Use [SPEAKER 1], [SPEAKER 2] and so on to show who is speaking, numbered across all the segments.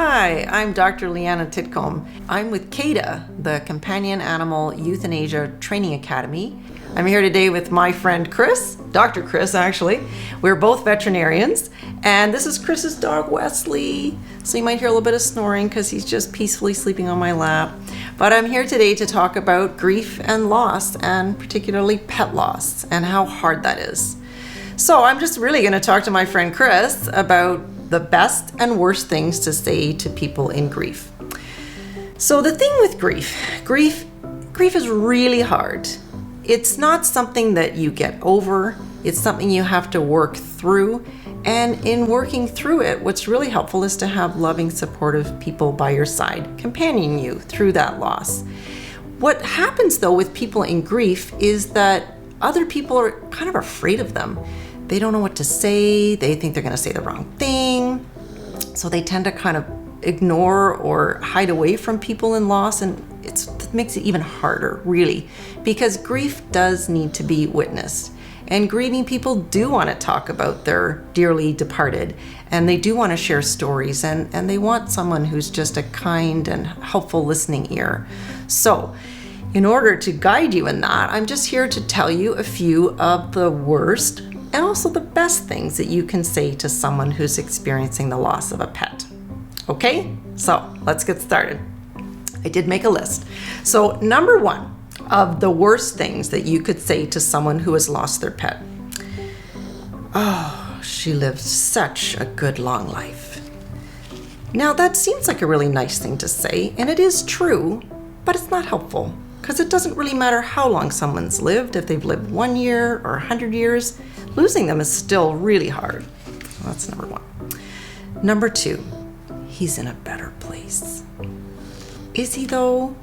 [SPEAKER 1] Hi, I'm Dr. Leanna Titcomb. I'm with CAETA, the Companion Animal Euthanasia Training Academy. I'm here today with my friend Chris, Dr. Chris actually. We're both veterinarians, and this is Chris's dog Wesley. So you might hear a little bit of snoring because he's just peacefully sleeping on my lap. But I'm here today to talk about grief and loss, and particularly pet loss, and how hard that is. So I'm just really going to talk to my friend Chris about the best and worst things to say to people in grief. So the thing with grief is really hard. It's not something that you get over. It's something you have to work through. And in working through it, what's really helpful is to have loving, supportive people by your side, companioning you through that loss. What happens though with people in grief is that other people are kind of afraid of them. They don't know what to say. They think they're going to say the wrong thing. So they tend to kind of ignore or hide away from people in loss. And it makes it even harder, really, because grief does need to be witnessed. And grieving people do want to talk about their dearly departed. And they do want to share stories. And they want someone who's just a kind and helpful listening ear. So in order to guide you in that, I'm just here to tell you a few of the worst and also the best things that you can say to someone who's experiencing the loss of a pet. Okay, so let's get started. I did make a list. So number one of the worst things that you could say to someone who has lost their pet. Oh, she lived such a good long life. Now that seems like a really nice thing to say, and it is true, but it's not helpful. Because it doesn't really matter how long someone's lived. If they've lived 1 year or 100 years, losing them is still really hard. So that's number one. Number two, he's in a better place. Is he though?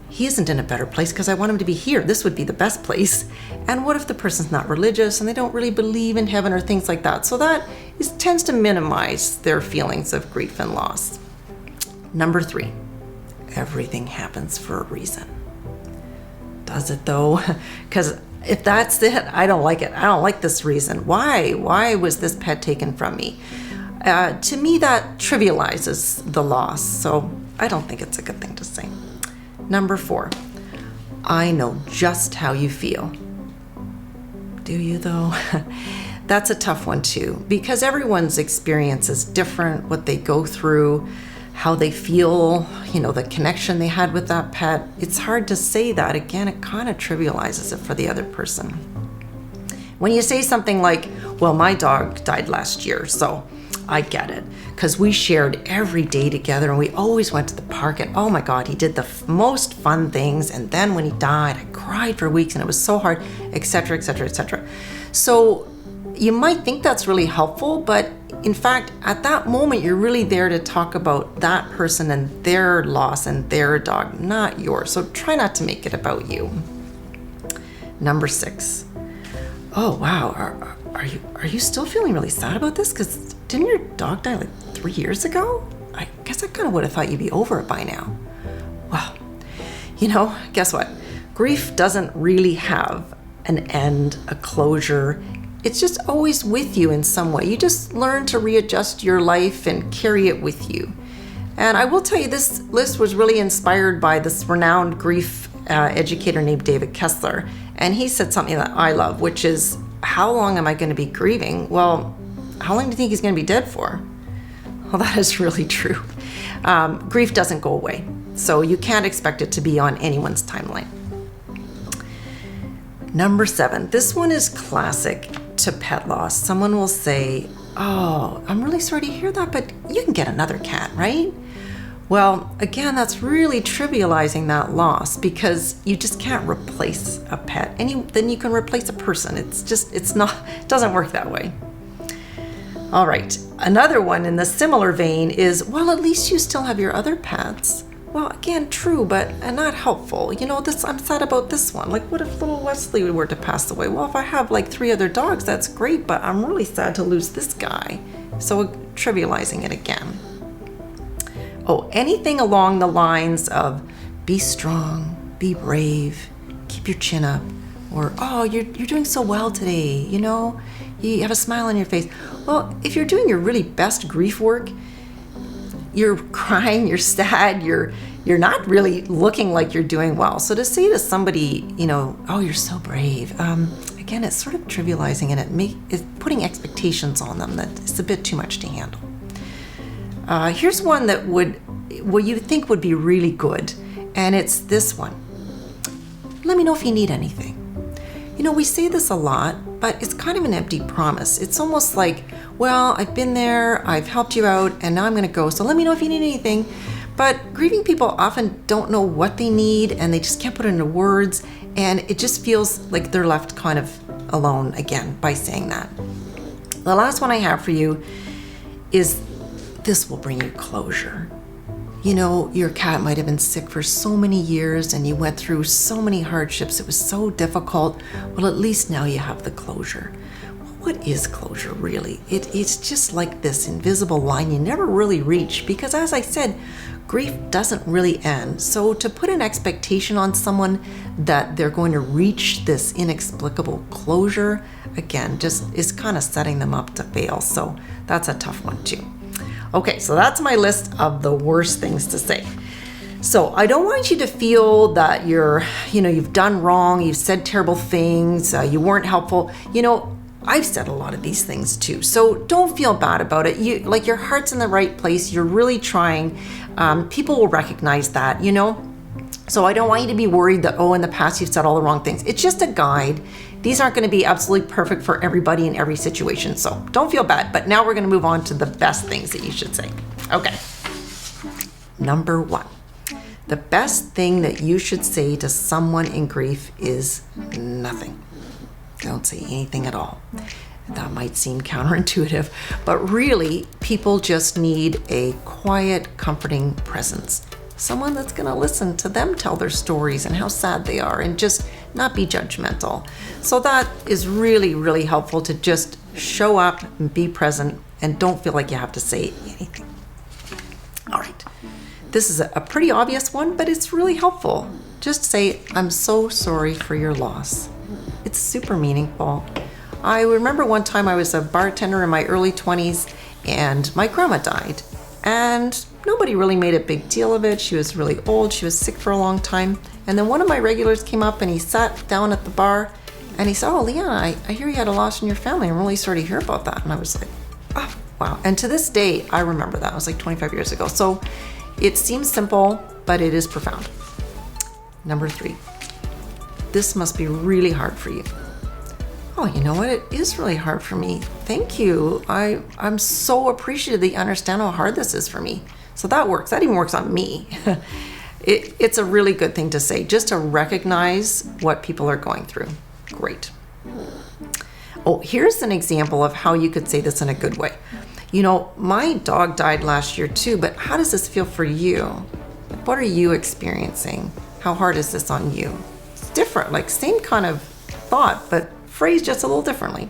[SPEAKER 1] He isn't in a better place because I want him to be here. This would be the best place. And what if the person's not religious and they don't really believe in heaven or things like that? So that tends to minimize their feelings of grief and loss. Number three, everything happens for a reason. Does it though? Because if that's it, I don't like it. I don't like this reason. Why was this pet taken from me? To me, that trivializes the loss. So I don't think it's a good thing to say. Number four, I know just how you feel. Do you though? That's a tough one too, because everyone's experience is different, what they go through, how they feel, the connection they had with that pet. It's hard to say that. Again, it kind of trivializes it for the other person. When you say something like, well, my dog died last year, so I get it. Because we shared every day together and we always went to the park and oh my God, he did the most fun things. And then when he died, I cried for weeks and it was so hard, etc., etc., etc. So you might think that's really helpful, but in fact, at that moment, you're really there to talk about that person and their loss and their dog, not yours. So try not to make it about you. Number six. Oh, wow. Are you still feeling really sad about this? Because didn't your dog die like 3 years ago? I guess I kind of would have thought you'd be over it by now. Well, guess what? Grief doesn't really have an end, a closure. It's just always with you in some way. You just learn to readjust your life and carry it with you. And I will tell you, this list was really inspired by this renowned grief educator named David Kessler. And he said something that I love, which is, how long am I going to be grieving? Well, how long do you think he's going to be dead for? Well, that is really true. Grief doesn't go away. So you can't expect it to be on anyone's timeline. Number seven, this one is classic to pet loss. Someone will say, oh, I'm really sorry to hear that, but you can get another cat, right? Well, again, that's really trivializing that loss because you just can't replace a pet. Then you can replace a person. It doesn't work that way. All right, another one in the similar vein is, well, at least you still have your other pets. Well, again, true, but not helpful. I'm sad about this one. Like, what if little Wesley were to pass away? Well, if I have like 3 other dogs, that's great, but I'm really sad to lose this guy. So trivializing it again. Oh, anything along the lines of be strong, be brave, keep your chin up, or, oh, you're doing so well today, you have a smile on your face. Well, if you're doing your really best grief work, you're crying, you're sad, you're not really looking like you're doing well. So to say to somebody, oh, you're so brave, again, it's sort of trivializing, and it's putting expectations on them that it's a bit too much to handle. Here's one that you think would be really good, and it's this one. Let me know if you need anything. We say this a lot, but it's kind of an empty promise. It's almost like, well, I've been there, I've helped you out, and now I'm going to go, so let me know if you need anything. But grieving people often don't know what they need, and they just can't put it into words, and it just feels like they're left kind of alone again by saying that. The last one I have for you is, this will bring you closure. Your cat might have been sick for so many years and you went through so many hardships. It was so difficult. Well, at least now you have the closure. Well, what is closure really? It's just like this invisible line you never really reach, because as I said, grief doesn't really end. So to put an expectation on someone that they're going to reach this inexplicable closure, again, just is kind of setting them up to fail. So that's a tough one too. Okay, so that's my list of the worst things to say. So I don't want you to feel that you've done wrong, you've said terrible things, you weren't helpful. I've said a lot of these things too. So don't feel bad about it. Your heart's in the right place. You're really trying. People will recognize that, So I don't want you to be worried that, in the past you've said all the wrong things. It's just a guide. These aren't going to be absolutely perfect for everybody in every situation. So don't feel bad. But now we're going to move on to the best things that you should say. Okay. Number 1. The best thing that you should say to someone in grief is nothing. Don't say anything at all. That might seem counterintuitive, but really, people just need a quiet, comforting presence. Someone that's going to listen to them tell their stories and how sad they are and just not be judgmental. So that is really, really helpful, to just show up and be present and don't feel like you have to say anything. All right. This is a pretty obvious one, but it's really helpful. Just say, I'm so sorry for your loss. It's super meaningful. I remember one time I was a bartender in my early 20s and my grandma died. And nobody really made a big deal of it. She was really old. She was sick for a long time. And then one of my regulars came up and he sat down at the bar and he said, oh, Leanna, I hear you had a loss in your family. I'm really sorry to hear about that. And I was like, oh, wow. And to this day, I remember that. It was like 25 years ago. So it seems simple, but it is profound. Number 3, this must be really hard for you. Oh, you know what? It is really hard for me. Thank you. I'm so appreciative that you understand how hard this is for me. So that works. That even works on me. It's a really good thing to say, just to recognize what people are going through. Great. Oh, here's an example of how you could say this in a good way. My dog died last year too, but how does this feel for you? What are you experiencing? How hard is this on you? It's different, like same kind of thought, but phrased just a little differently.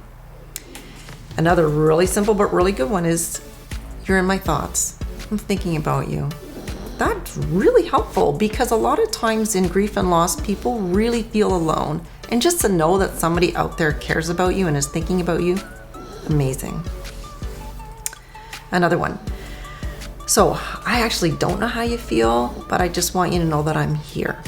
[SPEAKER 1] Another really simple but really good one is, you're in my thoughts. I'm thinking about you. That's really helpful, because a lot of times in grief and loss, people really feel alone. And just to know that somebody out there cares about you and is thinking about you, amazing. Another one. So I actually don't know how you feel, but I just want you to know that I'm here.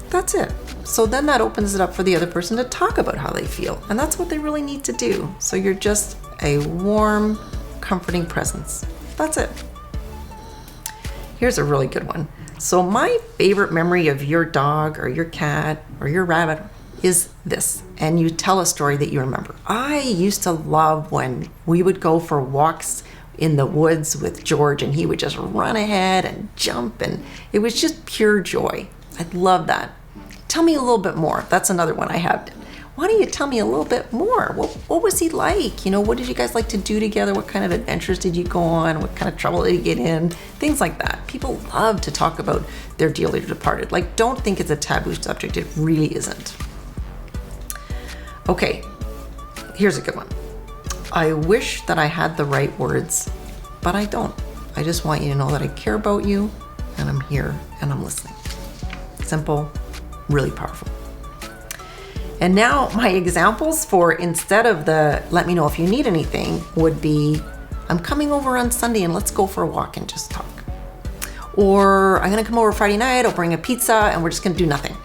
[SPEAKER 1] That's it. So then that opens it up for the other person to talk about how they feel. And that's what they really need to do. So you're just a warm, comforting presence. That's it. Here's a really good one. So my favorite memory of your dog or your cat or your rabbit is this. And you tell a story that you remember. I used to love when we would go for walks in the woods with George and he would just run ahead and jump, and it was just pure joy. I love that. Tell me a little bit more. That's another one I have. Why don't you tell me a little bit more? What was he like? What did you guys like to do together? What kind of adventures did you go on? What kind of trouble did you get in? Things like that. People love to talk about their dearly departed. Don't think it's a taboo subject. It really isn't. Okay, here's a good one. I wish that I had the right words, but I don't. I just want you to know that I care about you, and I'm here, and I'm listening. Simple, really powerful. And now my examples for, instead of the let me know if you need anything, would be, I'm coming over on Sunday and let's go for a walk and just talk. Or I'm gonna come over Friday night, I'll bring a pizza and we're just gonna do nothing.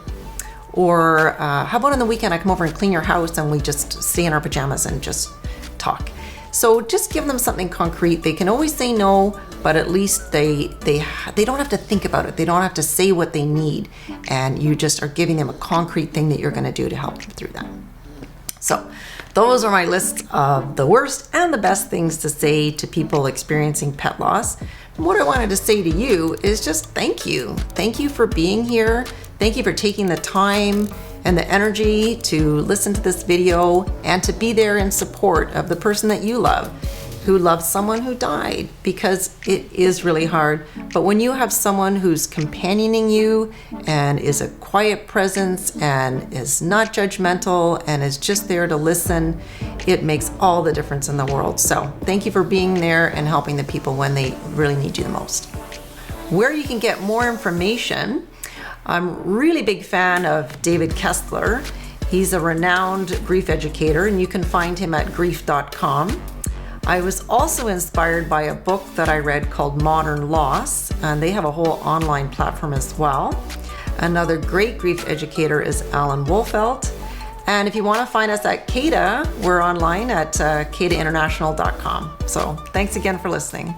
[SPEAKER 1] Or how about on the weekend I come over and clean your house and we just stay in our pajamas and just talk. So just give them something concrete. They can always say no, but at least they don't have to think about it. They don't have to say what they need. And you just are giving them a concrete thing that you're gonna do to help them through that. So those are my lists of the worst and the best things to say to people experiencing pet loss. And what I wanted to say to you is just thank you. Thank you for being here. Thank you for taking the time and the energy to listen to this video and to be there in support of the person that you love, who loves someone who died, because it is really hard. But when you have someone who's companioning you and is a quiet presence and is not judgmental and is just there to listen, it makes all the difference in the world. So thank you for being there and helping the people when they really need you the most. Where you can get more information, I'm a really big fan of David Kessler. He's a renowned grief educator and you can find him at grief.com. I was also inspired by a book that I read called Modern Loss, and they have a whole online platform as well. Another great grief educator is Alan Wolfelt. And if you want to find us at CAETA, we're online at CAETAinternational.com. So thanks again for listening.